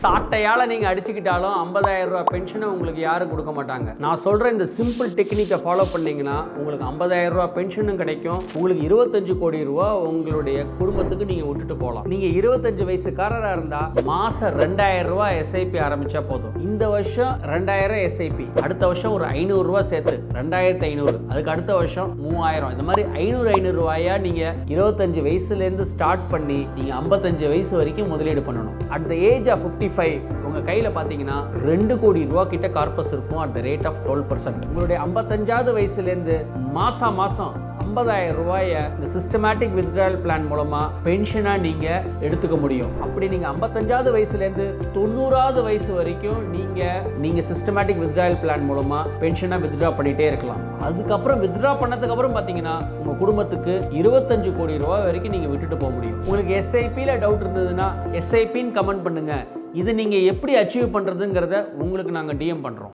சாட்டையால் நீங்கள் அடிச்சுக்கிட்டாலும் 50,000 ரூபா பென்ஷனை உங்களுக்கு யாரும் கொடுக்க மாட்டாங்க. நான் சொல்கிற இந்த சிம்பிள் டெக்னிக்கை ஃபாலோ பண்ணீங்கன்னா உங்களுக்கு 50,000 ரூபா பென்ஷனும் கிடைக்கும். உங்களுக்கு 25 கோடி ரூபா உங்களுடைய குடும்பத்துக்கு நீங்கள் விட்டுட்டு போகலாம். நீங்கள் 25 வயசுக்காரராக இருந்தால் மாதம் 2,000 ரூபா எஸ்ஐபி ஆரம்பித்தா போதும். இந்த வருஷம் 2,000 எஸ்ஐபி, அடுத்த வருஷம் ஒரு 500 ரூபா சேர்த்து 2,500, அதுக்கு அடுத்த வருஷம் 3,000. இந்த மாதிரி 500 ரூபாயா நீங்கள் 25 வயசுலேருந்து ஸ்டார்ட் பண்ணி நீங்கள் 55 வயசு வரைக்கும் முதலீடு பண்ணணும். அட் த ஏஜ் ஆஃப் 55 உங்கள் கையில் பார்த்தீங்கன்னா 2 கோடி ரூபா கிட்ட கார்பஸ் இருக்கும் அட் த ரேட் ஆஃப் 12%. உங்களுடைய 55வது வயசுலேருந்து மாதம் 50,000 ரூபாயை இந்த சிஸ்டமேட்டிக் வித்ட்ராயல் பிளான் மூலமாக பென்ஷனாக நீங்கள் எடுத்துக்க முடியும். அப்படி நீங்கள் 55வது வயசுலேருந்து 90வது வயசு வரைக்கும் நீங்கள் சிஸ்டமேட்டிக் வித்ட்ராயல் பிளான் மூலமாக பென்ஷனாக வித்ட்ரா பண்ணிகிட்டே இருக்கலாம். அதுக்கப்புறம் வித்ட்ரா பண்ணதுக்கப்புறம் பார்த்தீங்கன்னா உங்கள் குடும்பத்துக்கு 25 கோடி ரூபா வரைக்கும் நீங்கள் விட்டுட்டு போக முடியும். உங்களுக்கு எஸ்ஐபியில் டவுட் இருந்ததுன்னா எஸ்ஐபின்னு கமெண்ட் பண்ணுங்கள். இதை நீங்கள் எப்படி அச்சீவ் பண்ணுறதுங்கிறத உங்களுக்கு நாங்கள் டிஎம் பண்ணுறோம்.